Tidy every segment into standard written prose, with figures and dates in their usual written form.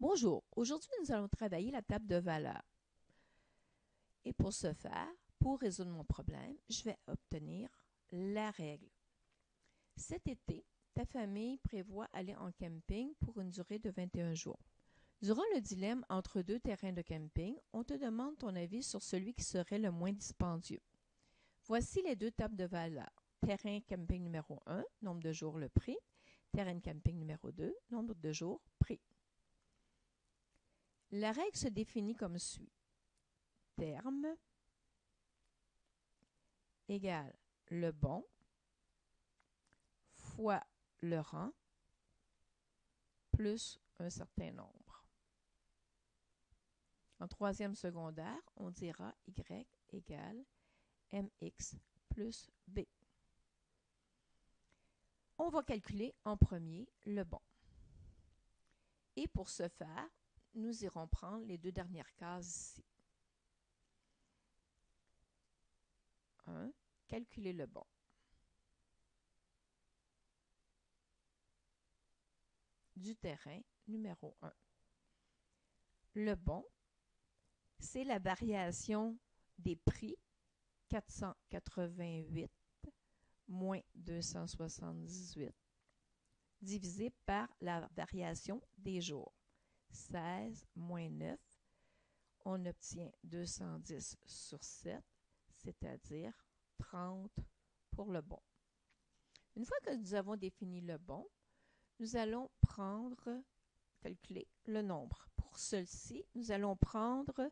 Bonjour, aujourd'hui nous allons travailler la table de valeurs. Et pour ce faire, pour résoudre mon problème, je vais obtenir la règle. Cet été, ta famille prévoit aller en camping pour une durée de 21 jours. Durant le dilemme entre deux terrains de camping, on te demande ton avis sur celui qui serait le moins dispendieux. Voici les deux tables de valeurs. Terrain camping numéro 1, nombre de jours, le prix. Terrain camping numéro 2, nombre de jours, prix. La règle se définit comme suit. Terme égale le bon fois le rang plus un certain nombre. En troisième secondaire, on dira Y égale MX plus B. On va calculer en premier le bon. Et pour ce faire, nous irons prendre les deux dernières cases ici. 1. Calculer le bon. Du terrain numéro 1. Le bon, c'est la variation des prix 488 moins 278 divisé par la variation des jours. 16 moins 9, on obtient 210 sur 7, c'est-à-dire 30 pour le bon. Une fois que nous avons défini le bon, nous allons calculer le nombre. Pour ceci, nous allons prendre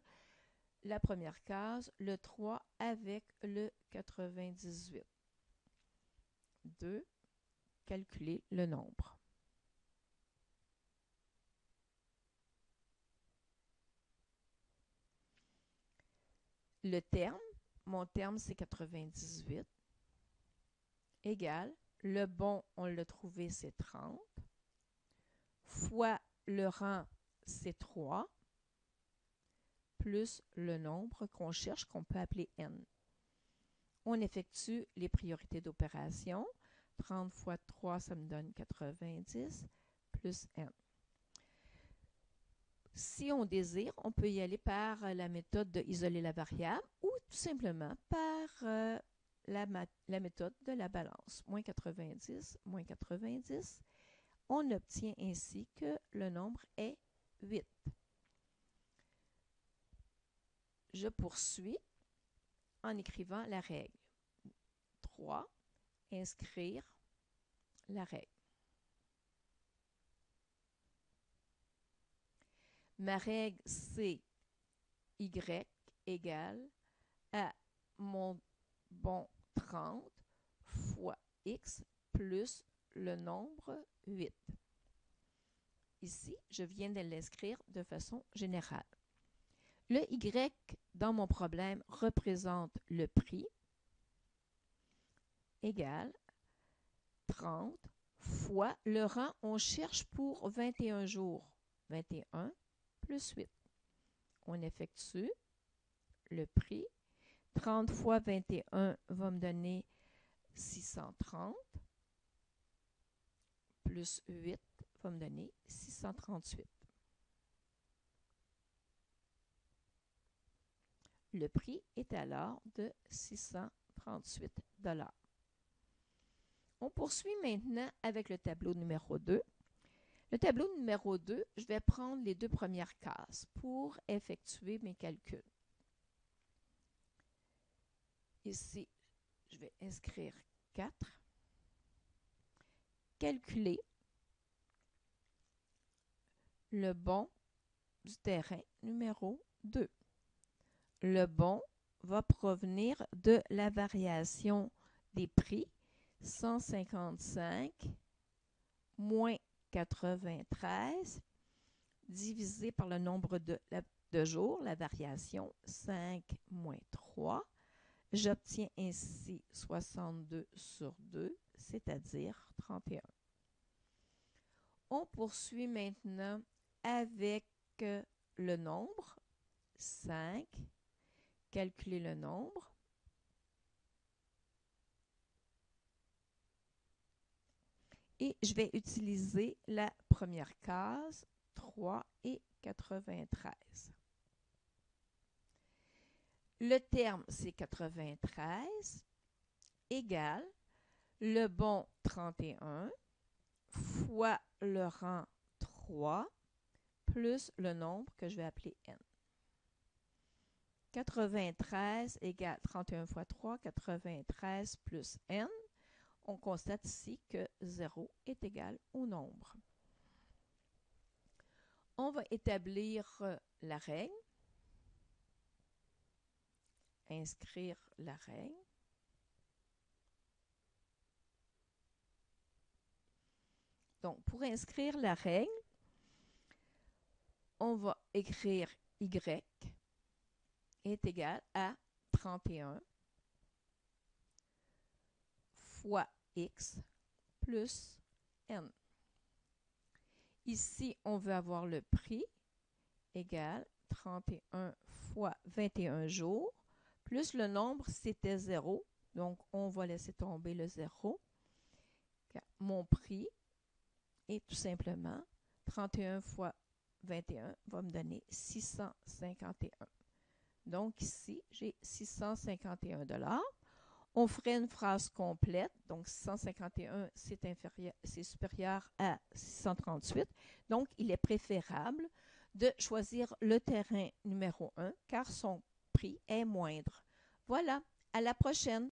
la première case, le 3 avec le 98. 2. Calculer le nombre. Le terme, mon terme c'est 98, égale, le bon on l'a trouvé c'est 30, fois le rang c'est 3, plus le nombre qu'on cherche qu'on peut appeler n. On effectue les priorités d'opération. 30 fois 3, ça me donne 90, plus n. Si on désire, on peut y aller par la méthode de isoler la variable ou tout simplement par la méthode de la balance. Moins 90, moins 90. On obtient ainsi que le nombre est 8. Je poursuis en écrivant la règle. 3. Inscrire la règle. Ma règle, c'est Y égale à mon bon 30 fois X plus le nombre 8. Ici, je viens de l'inscrire de façon générale. Le Y dans mon problème représente le prix égale 30 fois le rang, on cherche pour 21 jours. 21 plus 8. On effectue le prix. 30 fois 21 va me donner 630 plus 8 va me donner 638. Le prix est alors de 638 $. On poursuit maintenant avec le tableau numéro 2. Le tableau numéro 2, je vais prendre les deux premières cases pour effectuer mes calculs. Ici, je vais inscrire 4. Calculer le bon du terrain numéro 2. Le bon va provenir de la variation des prix 155 moins 93 divisé par le nombre de jours, la variation 5 moins 3. J'obtiens ainsi 62 sur 2, c'est-à-dire 31. On poursuit maintenant avec le nombre 5. Calculer le nombre. Et je vais utiliser la première case, 3,93. Le terme, c'est 93 égale le bon 31 fois le rang 3 plus le nombre que je vais appeler n. 93 égale 31 fois 3, 93 plus n. On constate ici que 0 est égal au nombre. On va établir la règle. Inscrire la règle. Donc, pour inscrire la règle, on va écrire y est égal à 31 fois x plus n. Ici, on veut avoir le prix égal 31 fois 21 jours, plus le nombre, c'était 0. Donc, on va laisser tomber le 0. Mon prix est tout simplement 31 fois 21 va me donner 651. Donc, ici, j'ai 651 $. On ferait une phrase complète. Donc, 651, c'est supérieur à 638. Donc, il est préférable de choisir le terrain numéro 1 car son prix est moindre. Voilà, à la prochaine.